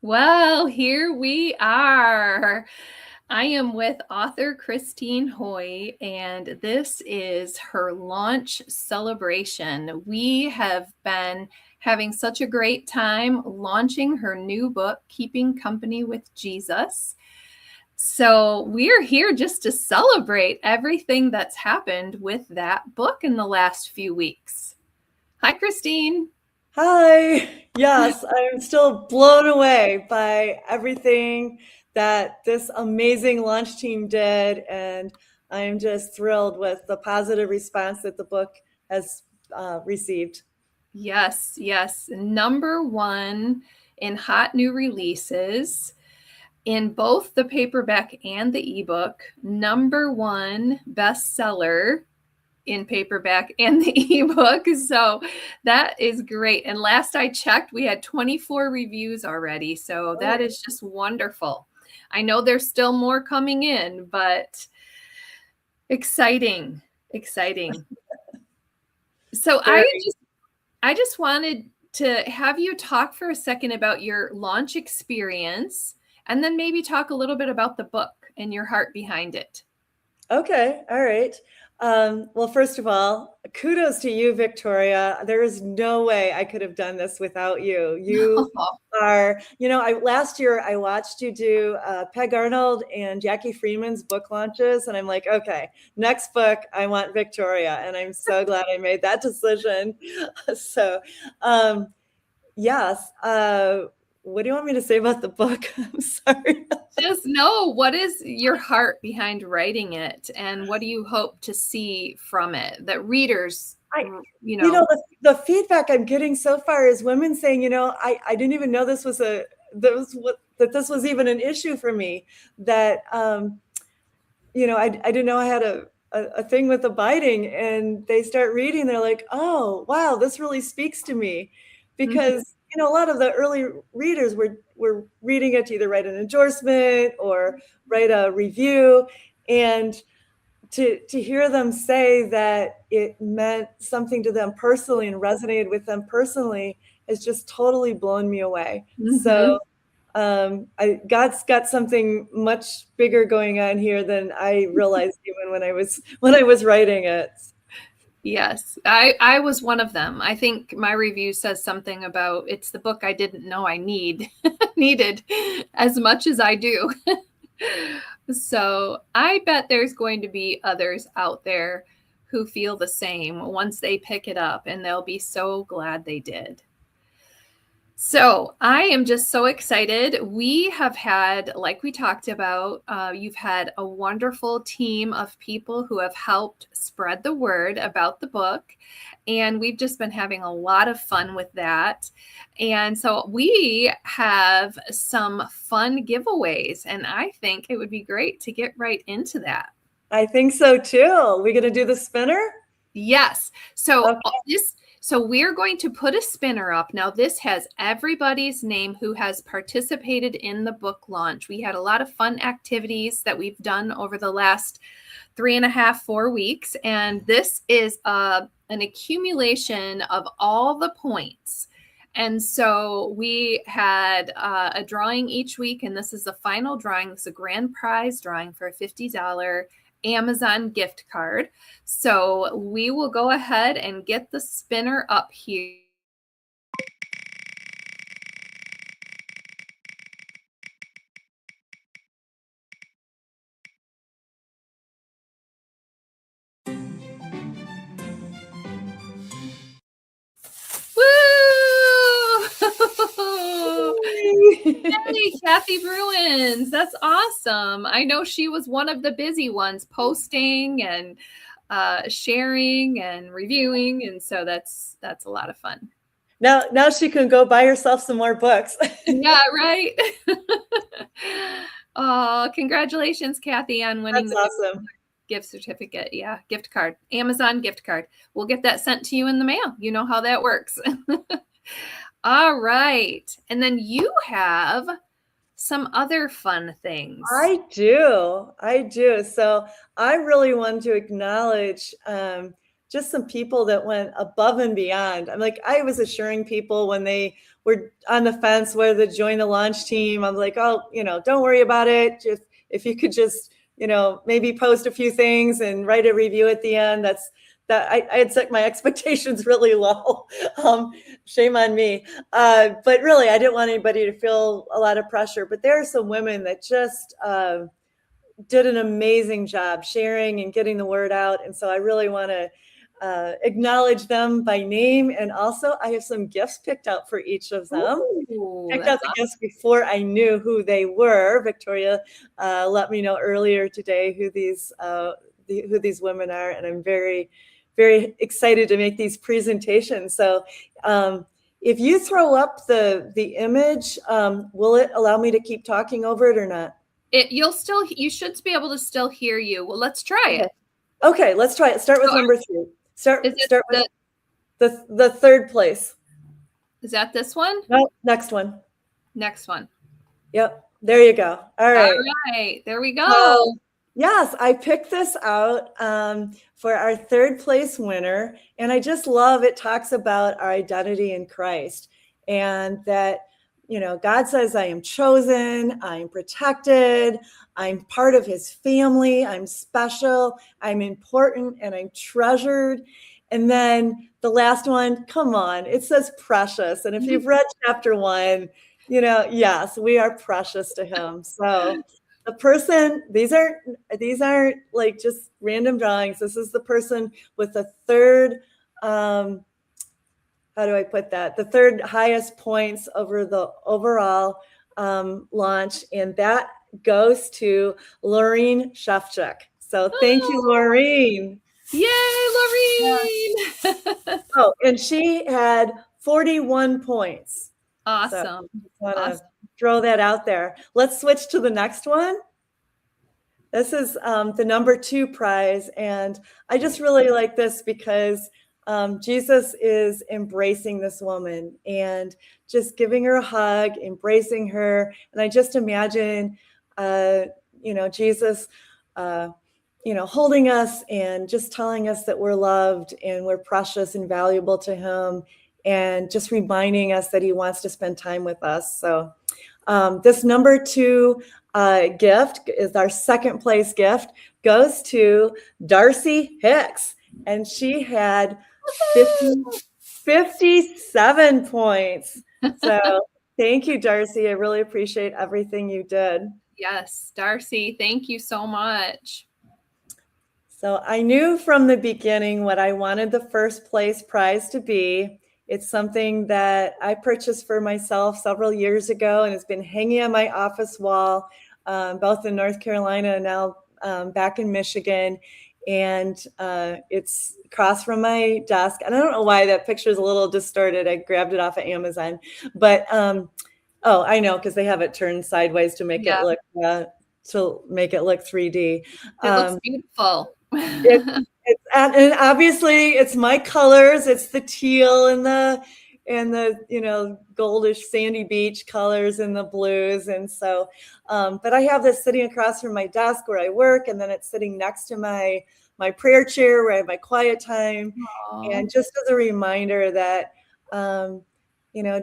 Well, here we are. I am with author Christine Hoy, and this is her launch celebration. We have been having such a great time launching her new book, Keeping Company with Jesus. So, we're here just to celebrate everything that's happened with that book in the last few weeks. Hi, Christine. Hi. Yes, I'm still blown away by everything that this amazing launch team did, and I'm just thrilled with the positive response that the book has received. Yes, yes. Number one in hot new releases in both the paperback and the ebook. Number one bestseller in paperback and the ebook. So that is great. And last I checked, we had 24 reviews already. So that is just wonderful. I know there's still more coming in, but exciting, exciting. So Very. I just wanted to have you talk for a second about your launch experience and then maybe talk a little bit about the book and your heart behind it. Okay, all right. Well, first of all, kudos to you, Victoria. There is no way I could have done this without you. You are, last year I watched you do Peg Arnold and Jackie Freeman's book launches, and I'm like, okay, next book, I want Victoria, and I'm so glad I made that decision. So, um, yes. What do you want me to say about the book? I'm sorry. Just know, what is your heart behind writing it and what do you hope to see from it that readers, I, you know, the feedback I'm getting so far is women saying, I didn't even know that this was even an issue for me. That I didn't know I had a thing with abiding, and they start reading. They're like, oh wow, this really speaks to me, mhm, because a lot of the early readers were reading it to either write an endorsement or write a review, and to hear them say that it meant something to them personally and resonated with them personally has just totally blown me away. So mhm. God's got something much bigger going on here than I realized even when I was writing it. Yes, I was one of them. I think my review says something about it's the book I didn't know I needed as much as I do. So I bet there's going to be others out there who feel the same once they pick it up, and they'll be so glad they did. So I am just so excited. We have had, like we talked about, you've had a wonderful team of people who have helped spread the word about the book. And we've just been having a lot of fun with that. And so we have some fun giveaways. And I think it would be great to get right into that. I think so too. We gonna do the spinner? Yes. So Okay. so we're going to put a spinner up. Now this has everybody's name who has participated in the book launch. We had a lot of fun activities that we've done over the last 3.5, 4 weeks. And this is an accumulation of all the points. And so we had a drawing each week, and this is the final drawing. This is a grand prize drawing for a $50 Amazon gift card. So we will go ahead and get the spinner up here. Woo! Hey, Kathy Bruins. That's awesome. I know she was one of the busy ones posting and sharing and reviewing. And so that's a lot of fun. Now she can go buy herself some more books. Yeah, right. Oh, congratulations, Kathy, on winning That's the awesome. gift certificate. Yeah, gift card, Amazon gift card. We'll get that sent to you in the mail. You know how that works. All right. And then you have some other fun things. I do. So I really want to acknowledge just some people that went above and beyond. I'm like, I was assuring people when they were on the fence whether to join the launch team, I'm like, oh, don't worry about it. Just if you could just, maybe post a few things and write a review at the end. That I had set my expectations really low. Shame on me. But really, I didn't want anybody to feel a lot of pressure. But there are some women that just did an amazing job sharing and getting the word out. And so I really want to acknowledge them by name. And also, I have some gifts picked out for each of them. Ooh, Picked out the gifts before I knew who they were. Victoria let me know earlier today who these women are, and I'm very, very excited to make these presentations. So if you throw up the image, will it allow me to keep talking over it or not? You should be able to still hear you. Well, let's try it. Okay, let's try it. Start with number 3. Start with the third place. Is that this one? No, next one. Next one. Yep. There you go. All right. All right. There we go. Yes, I picked this out for our third place winner. And I just love it talks about our identity in Christ, and that, God says, I am chosen, I'm protected, I'm part of his family, I'm special, I'm important, and I'm treasured. And then the last one, come on, it says precious. And if you've read chapter 1, yes, we are precious to him. So the person, these aren't like just random drawings. This is the person with the third, how do I put that? The third highest points over the overall launch. And that goes to Laureen Shefchuk. So thank you, Laureen. Yay, Laureen. Oh, and she had 41 points. Awesome. So I want to throw that out there. Let's switch to the next one. This is the number 2 prize. And I just really like this because Jesus is embracing this woman and just giving her a hug, embracing her. And I just imagine, Jesus, holding us and just telling us that we're loved and we're precious and valuable to him, and just reminding us that he wants to spend time with us. So this number 2 gift is our second place gift, goes to Darcy Hicks. And she had 57 points. So thank you, Darcy. I really appreciate everything you did. Yes, Darcy, thank you so much. So I knew from the beginning what I wanted the first place prize to be. It's something that I purchased for myself several years ago, and it's been hanging on my office wall, both in North Carolina and now back in Michigan. And it's across from my desk. And I don't know why that picture is a little distorted. I grabbed it off of Amazon. But, I know, because they have it turned sideways to make it look 3D. It looks beautiful. And obviously it's my colors. It's the teal and the goldish sandy beach colors and the blues. And so, but I have this sitting across from my desk where I work, and then it's sitting next to my prayer chair where I have my quiet time. Aww. And just as a reminder that,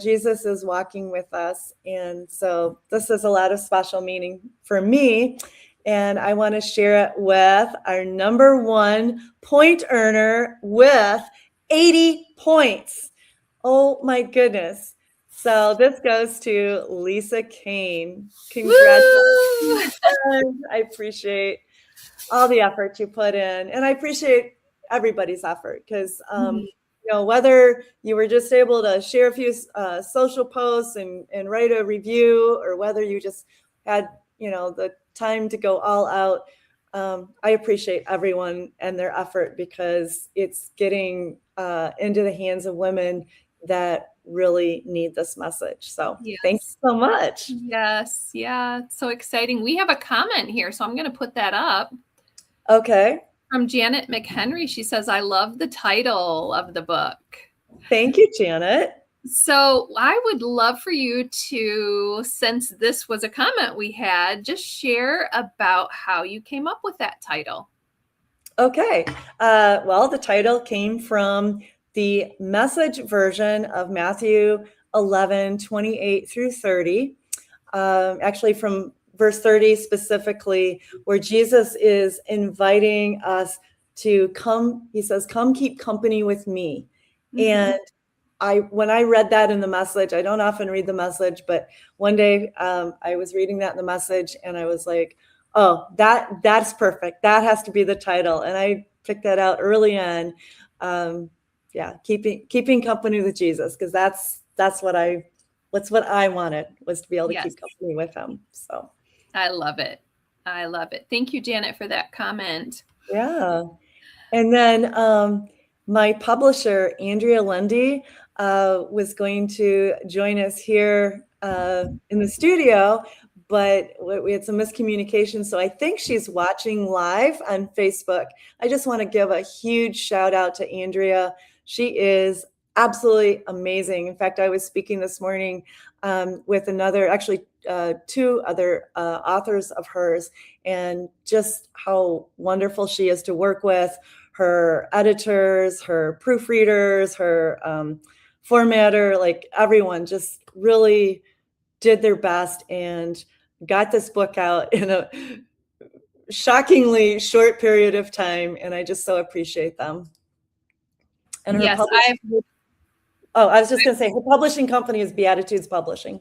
Jesus is walking with us. And so this is a lot of special meaning for me. And I want to share it with our number 1 point earner with 80 points. Oh my goodness. So this goes to Lisa Kane. Congratulations. I appreciate all the effort you put in. And I appreciate everybody's effort because, whether you were just able to share a few social posts and write a review, or whether you just had, the time to go all out, I appreciate everyone and their effort, because it's getting into the hands of women that really need this message. So Thanks so much. Yes. Yeah. It's so exciting. We have a comment here, so I'm going to put that up. Okay. From Janet McHenry. She says, I love the title of the book. Thank you, Janet. So I would love for you to, since this was a comment we had, just share about how you came up with that title. Okay. Well, the title came from the Message version of Matthew 11:28 through 30. Actually, from verse 30 specifically, where Jesus is inviting us to come. He says, "Come keep company with me." Mm-hmm. And when I read that in the Message, I don't often read the Message, but one day I was reading that in the Message, and I was like, "Oh, that's perfect. That has to be the title." And I picked that out early on. Yeah, keeping company with Jesus, because that's what I wanted, was to be able to Yes, keep company with him. So I love it. I love it. Thank you, Janet, for that comment. yeah. And then my publisher, Andrea Lundy, was going to join us here in the studio, but we had some miscommunication. So I think she's watching live on Facebook. I just want to give a huge shout out to Andrea. She is absolutely amazing. In fact, I was speaking this morning with two other authors of hers, and just how wonderful she is to work with. Her editors, her proofreaders, her formatter, like everyone just really did their best and got this book out in a shockingly short period of time. And I just so appreciate them. And her Yes, publishing, I was just going to say, her publishing company is Beatitudes Publishing.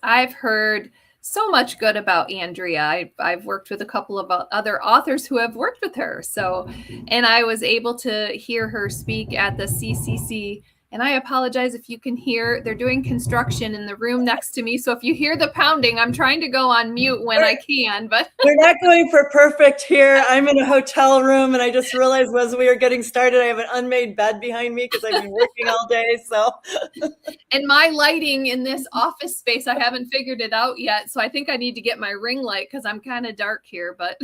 I've heard so much good about Andrea. I've worked with a couple of other authors who have worked with her. So, and I was able to hear her speak at the CCC. And I apologize if you can hear, they're doing construction in the room next to me. So if you hear the pounding, I'm trying to go on mute when I can, but we're not going for perfect here. I'm in a hotel room, and I just realized as we were getting started, I have an unmade bed behind me because I've been working all day. So, and my lighting in this office space, I haven't figured it out yet. So I think I need to get my ring light because I'm kind of dark here, but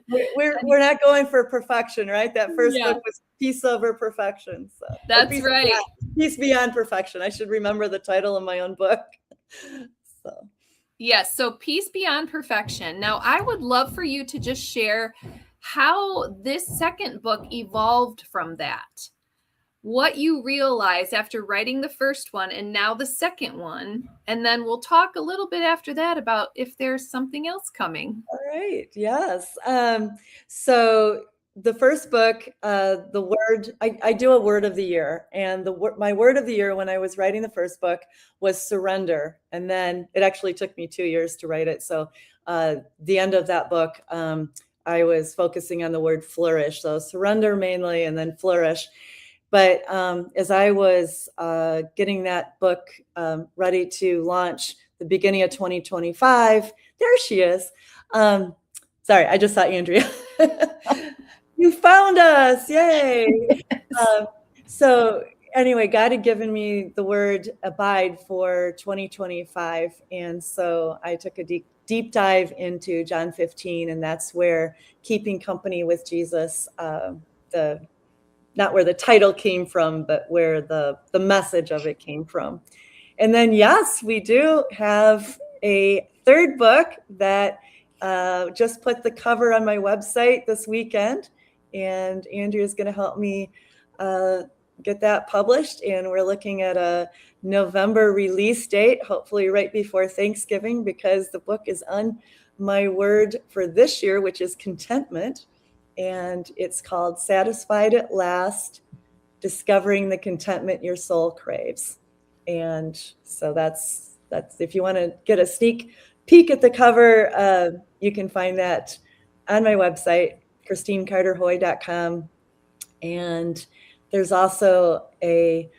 we're not going for perfection, right? That first book was Peace Over Perfection. So that's right. Peace Beyond Perfection. I should remember the title of my own book. So yes, so Peace Beyond Perfection. Now, I would love for you to just share how this second book evolved from that. What you realized after writing the first one and now the second one. And then we'll talk a little bit after that about if there's something else coming. all right. Yes. So the first book, the word, I do a word of the year, and my word of the year when I was writing the first book was surrender. And then it actually took me 2 years to write it. So the end of that book, I was focusing on the word flourish. So surrender mainly, and then flourish. But as I was getting that book ready to launch the beginning of 2025, there she is. Sorry, I just saw Andrea. You found us. Yay. So anyway, God had given me the word abide for 2025. And so I took a deep dive into John 15, and that's where keeping company with Jesus, not where the title came from, but where the message of it came from. And then, yes, we do have a third book that just put the cover on my website this weekend. And Andrea's going to help me get that published. And we're looking at a November release date, hopefully right before Thanksgiving, because the book is on my word for this year, which is contentment. And it's called Satisfied at Last, Discovering the Contentment Your Soul Craves. And so that's if you want to get a sneak peek at the cover, you can find that on my website, christinecarterhoy.com. And there's also a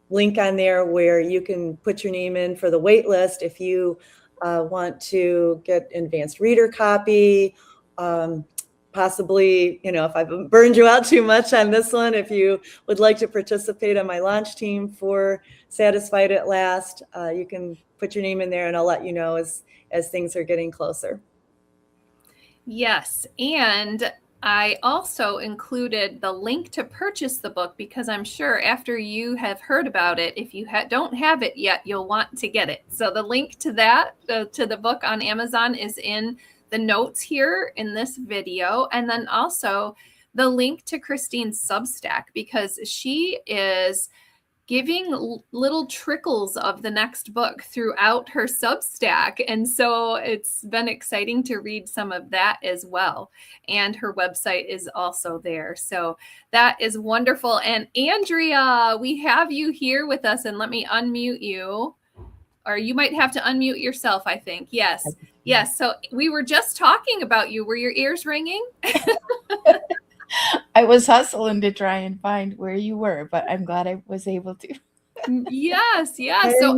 link on there where you can put your name in for the wait list if you want to get an advanced reader copy. Possibly, if I've burned you out too much on this one, if you would like to participate on my launch team for Satisfied at Last, you can put your name in there, and I'll let you know as things are getting closer. Yes, and I also included the link to purchase the book because I'm sure after you have heard about it, if you don't have it yet, you'll want to get it. So the link to that, to the book on Amazon, is in the notes here in this video, and then also the link to Christine's Substack, because she is giving little trickles of the next book throughout her Substack. And so it's been exciting to read some of that as well. And her website is also there. So that is wonderful. And Andrea, we have you here with us, and let me unmute you. Or you might have to unmute yourself, I think. Yes. Yes. So we were just talking about you. Were your ears ringing? I was hustling to try and find where you were, but I'm glad I was able to. Yes, yes. So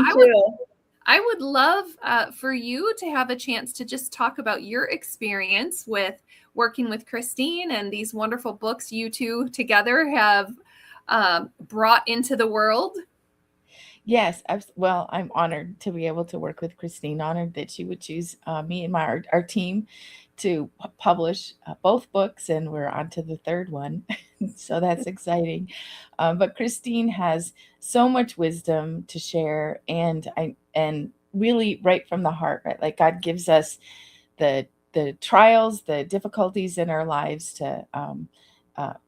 I would love for you to have a chance to just talk about your experience with working with Christine and these wonderful books you two together have brought into the world. Yes, well, I'm honored to be able to work with Christine, honored that she would choose me and our team to publish both books, and we're on to the third one. So that's exciting. But Christine has so much wisdom to share, and really right from the heart, right? Like God gives us the trials, the difficulties in our lives to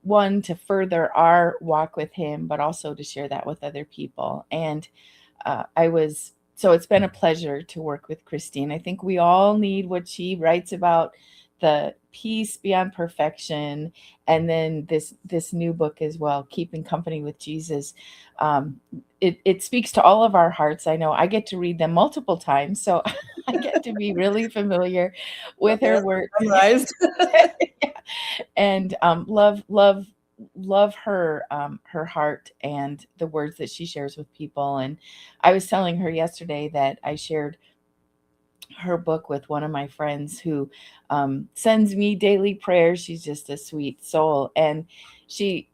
one, to further our walk with Him, but also to share that with other people. And so it's been a pleasure to work with Christine. I think we all need what she writes about, the peace beyond perfection, and then this new book as well, Keeping Company with Jesus. It speaks to all of our hearts. I know I get to read them multiple times, so I get to be really familiar with her work. And love her her heart and the words that she shares with people. And I was telling her yesterday that I shared her book with one of my friends who sends me daily prayers. She's just a sweet soul, and she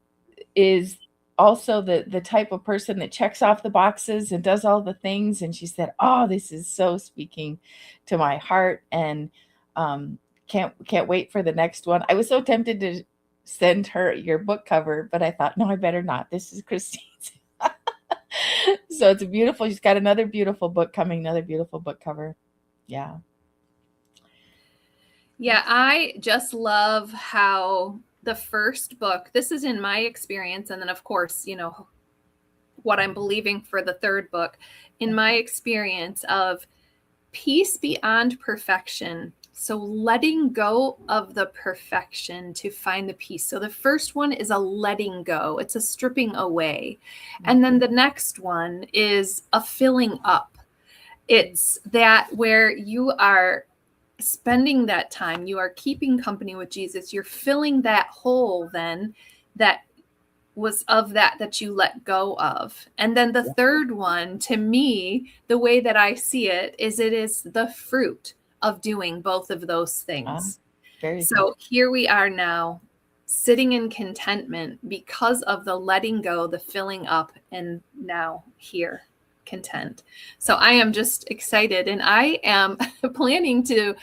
is also the type of person that checks off the boxes and does all the things. And she said, "Oh, this is so speaking to my heart," and can't wait for the next one. I was so tempted to send her your book cover, but I thought, no, I better not. This is Christine's. So it's a beautiful, she's got another beautiful book coming, another beautiful book cover. Yeah. Yeah, I just love how the first book, this is in my experience, and then of course, you know, what I'm believing for the third book, in my experience of peace beyond perfection. So letting go of the perfection to find the peace. So the first one is a letting go. It's a stripping away. And then the next one is a filling up. It's that where you are spending that time, you are keeping company with Jesus. You're filling that hole then that was of that you let go of. And then the third one, to me, the way that I see it is the fruit of doing both of those things. So here we are now, sitting in contentment because of the letting go, the filling up, and now here, content. So I am just excited, and I am planning to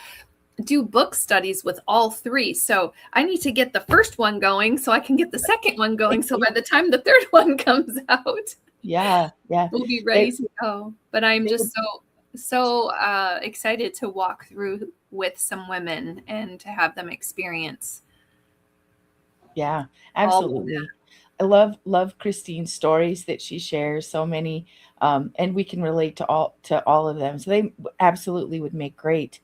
do book studies with all three. So I need to get the first one going so I can get the second one going. So by the time the third one comes out, we'll be ready to go. But I'm just so excited to walk through with some women and to have them experience. Yeah, absolutely. I love Christine's stories that she shares, so many, and we can relate to all of them. So they absolutely would make great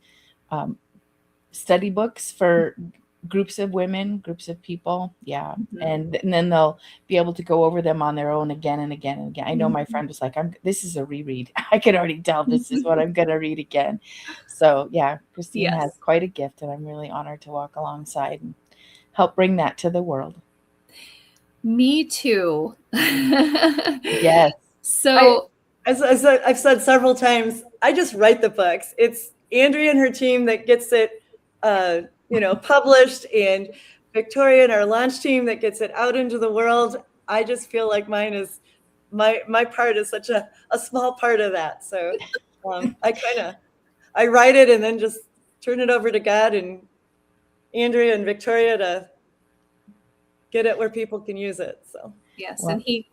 study books for groups of women, groups of people. Yeah. Mm-hmm. And then they'll be able to go over them on their own again and again and again. I know my friend was like, this is a reread. I can already tell this is what I'm going to read again. So yeah, Christine has quite a gift, and I'm really honored to walk alongside and help bring that to the world. Me too. Yes. So as I've said several times, I just write the books. It's Andrea and her team that gets it, published, and Victoria and our launch team that gets it out into the world. I just feel like mine is my part is such a small part of that. So I write it and then just turn it over to God and Andrea and Victoria to get it where people can use it. So yes, well, and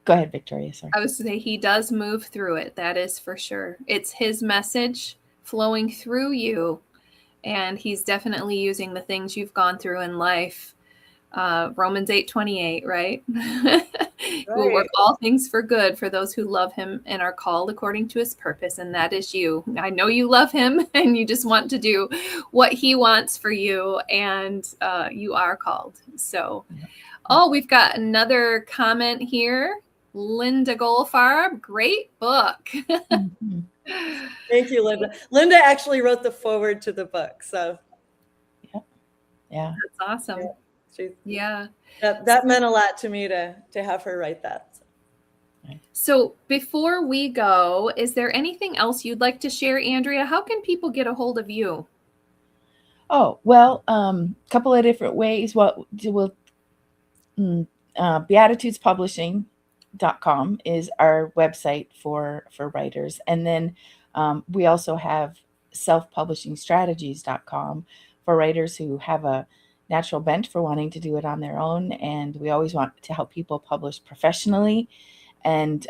go ahead, Victoria. Sorry. I was to say he does move through it. That is for sure. It's his message flowing through you And he's definitely using the things you've gone through in life. Romans 8:28, right? Who will work all things for good for those who love him and are called according to his purpose. And that is you. I know you love him and you just want to do what he wants for you. And you are called. So, we've got another comment here. Linda Goldfarb, great book. Thank you, Linda. Linda actually wrote the foreword to the book. So, yeah. That's awesome. Yeah. That meant a lot to me to have her write that. So before we go, is there anything else you'd like to share, Andrea? How can people get a hold of you? Oh, well, couple of different ways. Beatitudespublishing.com is our website for writers. And then we also have self-publishingstrategies.com for writers who have a natural bent for wanting to do it on their own. And we always want to help people publish professionally and,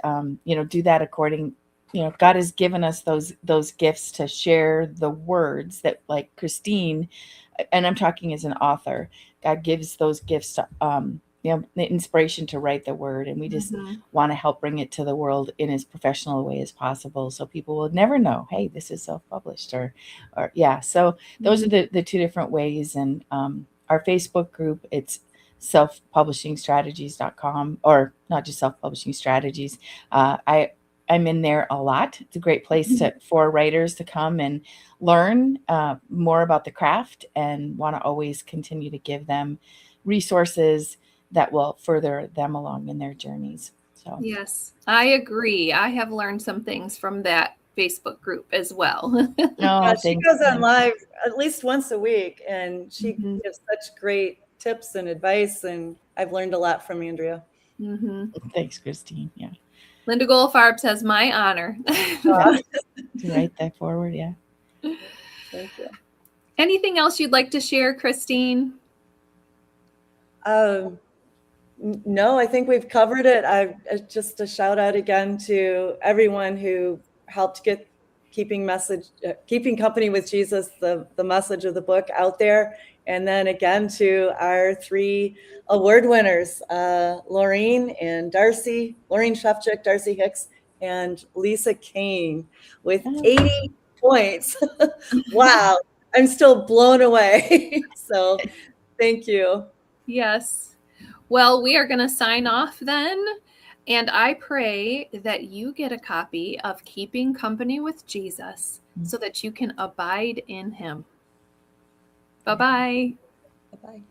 do that according, God has given us those gifts to share the words that, like Christine, and I'm talking as an author, God gives those gifts to, the inspiration to write the word. And we just want to help bring it to the world in as professional a way as possible. So people will never know, hey, this is self-published or yeah. So those are the two different ways. And our Facebook group, it's self-publishingstrategies.com, or not just self-publishing strategies. I'm in there a lot. It's a great place for writers to come and learn more about the craft, and want to always continue to give them resources that will further them along in their journeys. So yes, I agree. I have learned some things from that Facebook group as well. She goes on live at least once a week, and she gives such great tips and advice, and I've learned a lot from Andrea. Thanks, Christine. Yeah. Linda Goldfarb says, my honor. To write that forward. Yeah. Thank you. Anything else you'd like to share, Christine? No, I think we've covered it. Just a shout out again to everyone who helped get keeping company with Jesus, the message of the book out there. And then again to our 3 award winners, Laureen Shefchik, Darcy Hicks, and Lisa Kane with 80 points. Wow. I'm still blown away. So thank you. Yes. Well, we are going to sign off then. And I pray that you get a copy of Keeping Company with Jesus so that you can abide in him. Bye-bye. Bye-bye.